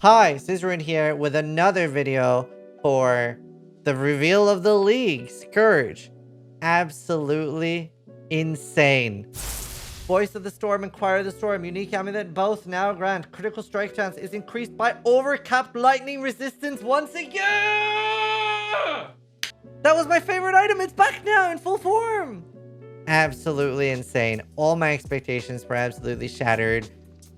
Hi, Zizaran here with another video for the reveal of the League, Scourge. Absolutely insane. Voice of the Storm and Choir of the Storm, unique amulet, both now grant. Critical strike chance is increased by overcapped lightning resistance once again! That was my favorite item, it's back now in full form! Absolutely insane. All my expectations were absolutely shattered.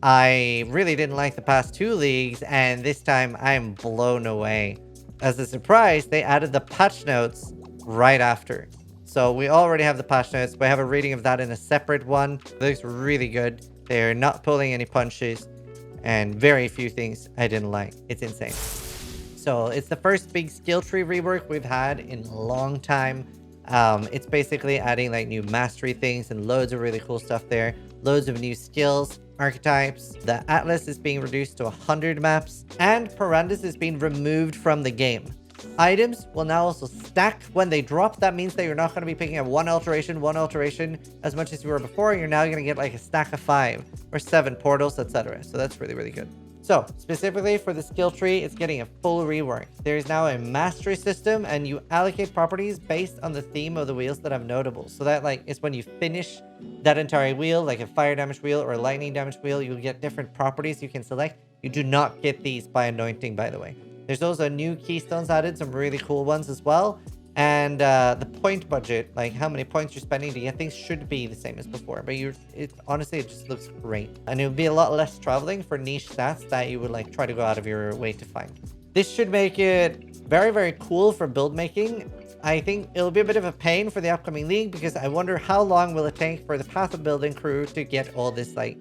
I really didn't like the past two leagues, and this time I'm blown away. As a surprise, they added the patch notes right after. So we already have the patch notes, but I have a reading of that in a separate one. It looks really good. They're not pulling any punches, and very few things I didn't like. It's insane. So it's the first big skill tree rework we've had in a long time. It's basically adding like new mastery things and loads of really cool stuff there. Loads of new skills, archetypes. The Atlas is being reduced to 100 maps, and Parandus is being removed from the game. Items will now also stack when they drop. That means that you're not going to be picking up one alteration as much as you were before. You're now going to get like a stack of 5 or 7 portals, etc. So that's really, really good. So, specifically for the skill tree, it's getting a full rework. There is now a mastery system, and you allocate properties based on the theme of the wheels that have notables. So that, like, is when you finish that entire wheel, like a fire damage wheel or a lightning damage wheel, you'll get different properties you can select. You do not get these by anointing, by the way. There's also new keystones added, some really cool ones as well. And the point budget, like how many points you're spending to get things, should be the same as before. But honestly, it just looks great. And it would be a lot less traveling for niche stats that you would like try to go out of your way to find. This should make it very, very cool for build making. I think it'll be a bit of a pain for the upcoming league, because I wonder how long will it take for the Path of Building crew to get all this like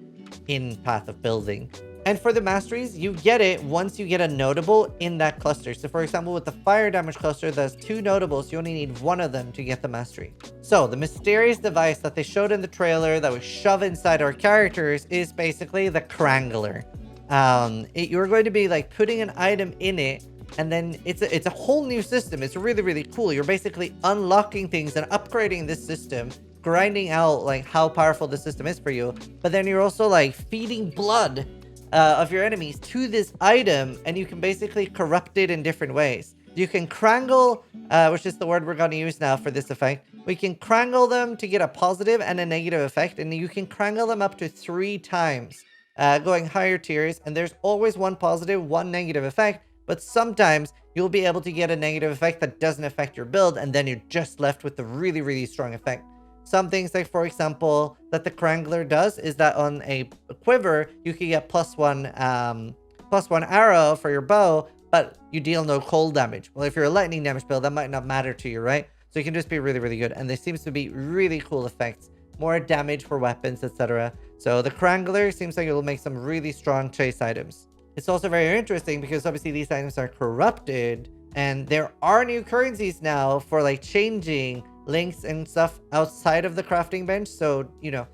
in Path of Building. And for the masteries, you get it once you get a notable in that cluster. So for example, with the fire damage cluster, there's 2 notables. You only need 1 of them to get the mastery. So the mysterious device that they showed in the trailer that we shove inside our characters is basically the krangler. You're going to be like putting an item in it, and then it's a whole new system. It's really, really cool. You're basically unlocking things and upgrading this system, grinding out like how powerful the system is for you. But then you're also like feeding blood of your enemies to this item, and you can basically corrupt it in different ways. You can krangle, which is the word we're going to use now for this effect. We can krangle them to get a positive and a negative effect, and you can krangle them up to 3 times, going higher tiers, and there's always 1 positive, 1 negative effect, but sometimes you'll be able to get a negative effect that doesn't affect your build, and then you're just left with the really, really strong effect. Some things, like for example, that the krangler does is that on a quiver, you can get +1 arrow for your bow, but you deal no cold damage. Well, if you're a lightning damage build, that might not matter to you, right? So it can just be really, really good. And there seems to be really cool effects, more damage for weapons, etc. So the krangler seems like it will make some really strong chase items. It's also very interesting because obviously these items are corrupted, and there are new currencies now for like changing links and stuff outside of the crafting bench. So, you know,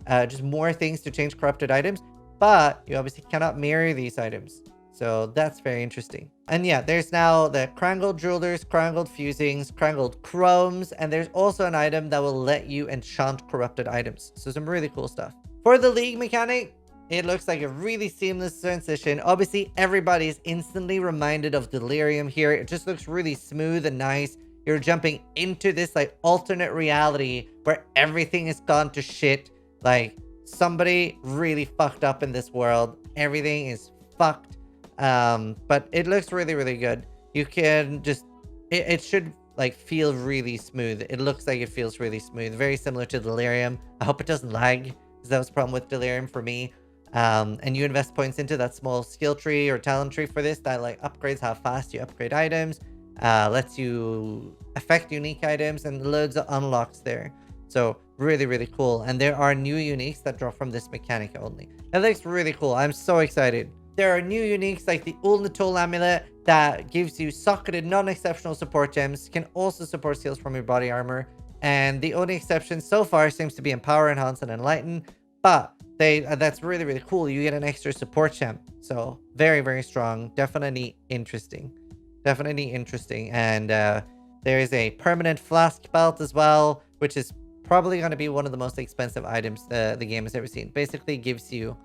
just more things to change corrupted items, but you obviously cannot mirror these items. So that's very interesting. And yeah, there's now the krangled jewelers, krangled fusings, krangled chromes, and there's also an item that will let you enchant corrupted items. So some really cool stuff. For the league mechanic, it looks like a really seamless transition. Obviously, everybody's instantly reminded of Delirium here. It just looks really smooth and nice. You're jumping into this like alternate reality where everything has gone to shit. Like somebody really fucked up in this world. Everything is fucked. But it looks really, really good. You can just, it should like feel really smooth. It looks like it feels really smooth. Very similar to Delirium. I hope it doesn't lag, because that was a problem with Delirium for me. And you invest points into that small skill tree or talent tree for this that like upgrades how fast you upgrade items. Lets you affect unique items, and loads of unlocks there. So really, really cool. And there are new uniques that drop from this mechanic only. That looks really cool. I'm so excited. There are new uniques like the Ulnatul amulet that gives you socketed non-exceptional support gems, can also support skills from your body armor. And the only exception so far seems to be Empower, Enhance, and Enlighten. But that's really, really cool. You get an extra support gem. So very, very strong. Definitely interesting. And there is a permanent flask belt as well, which is probably going to be one of the most expensive items the game has ever seen. Basically gives you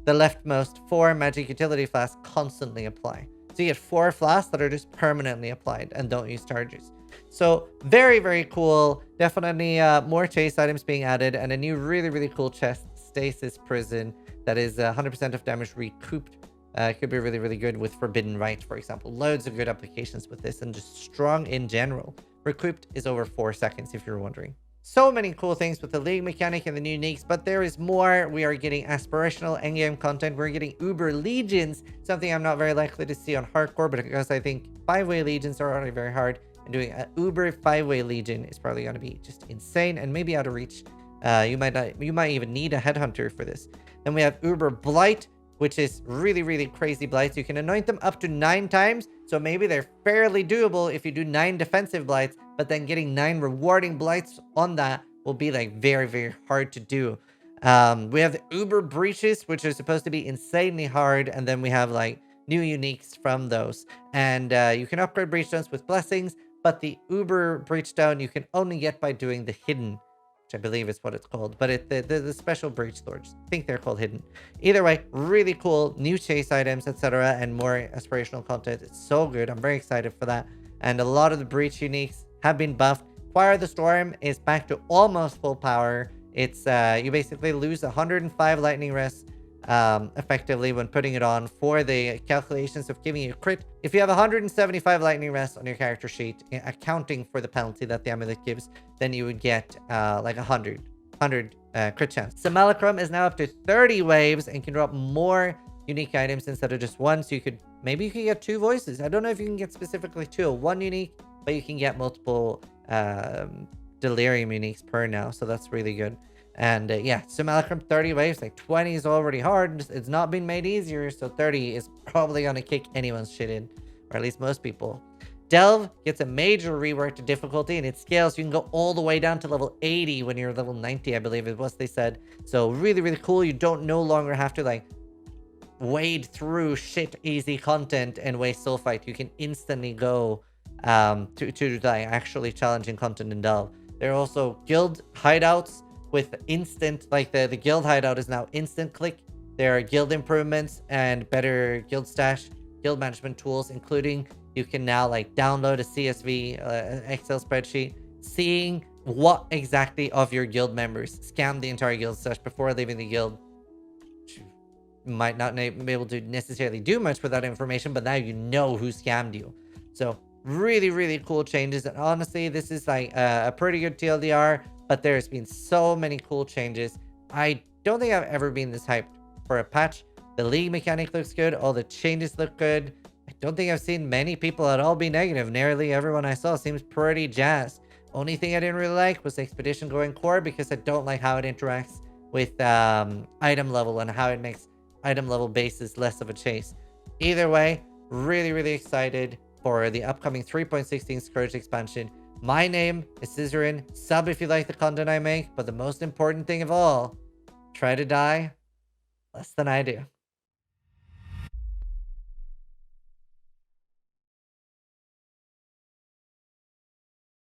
the leftmost 4 magic utility flasks constantly apply. So you get 4 flasks that are just permanently applied and don't use charges. So very, very cool. Definitely more chase items being added, and a new really, really cool chest, Stasis Prison, that is 100% of damage recouped. Could be really, really good with Forbidden Rite, for example. Loads of good applications with this, and just strong in general. Recouped is over 4 seconds, if you're wondering. So many cool things with the League mechanic and the new uniques, but there is more. We are getting aspirational endgame content. We're getting Uber Legions, something I'm not very likely to see on hardcore, but because I think 5-way Legions are already very hard, and doing an Uber 5-way Legion is probably going to be just insane and maybe out of reach. You might even need a headhunter for this. Then we have Uber Blight, which is really, really crazy blights. You can anoint them up to 9 times, so maybe they're fairly doable if you do 9 defensive blights, but then getting 9 rewarding blights on that will be like very, very hard to do. We have the Uber Breaches, which are supposed to be insanely hard, and then we have like new uniques from those. And you can upgrade Breachstones with blessings, but the Uber Breachstone you can only get by doing the Hidden, which I believe is what it's called, but the special breach swords, I think they're called Hidden. Either way, really cool new chase items, etc., and more aspirational content. It's so good. I'm very excited for that. And a lot of the breach uniques have been buffed. Choir of the Storm is back to almost full power. It's you basically lose 105 lightning rests effectively when putting it on for the calculations of giving you crit. If you have 175 lightning rests on your character sheet, accounting for the penalty that the amulet gives, then you would get like 100 crit chance. Simulacrum is now up to 30 waves and can drop more unique items instead of just one. So you could get 2 voices. I don't know if you can get specifically 2 or 1 unique, but you can get multiple delirium uniques per now. So that's really good. And yeah, Simulacrum 30 waves, like 20 is already hard. It's not been made easier, so 30 is probably gonna kick anyone's shit in, or at least most people. Delve gets a major rework to difficulty, and it scales. You can go all the way down to level 80 when you're level 90, I believe it was they said. So really, really cool. You don't no longer have to like wade through shit easy content and waste soul fight. You can instantly go to like actually challenging content in Delve. There are also guild hideouts with instant, like the guild hideout is now instant click. There are guild improvements and better guild stash, guild management tools, including you can now like download a CSV, Excel spreadsheet, seeing what exactly of your guild members scam the entire guild stash before leaving the guild. You might not be able to necessarily do much with that information, but now you know who scammed you. So really, really cool changes. And honestly, this is like a pretty good TLDR. But there's been so many cool changes. I don't think I've ever been this hyped for a patch. The League mechanic looks good. All the changes look good. I don't think I've seen many people at all be negative. Nearly everyone I saw seems pretty jazzed. Only thing I didn't really like was Expedition going core, because I don't like how it interacts with item level and how it makes item level bases less of a chase. Either way, really, really excited for the upcoming 3.16 Scourge expansion. My name is Zizaran. Sub if you like the content I make, but the most important thing of all, try to die less than I do.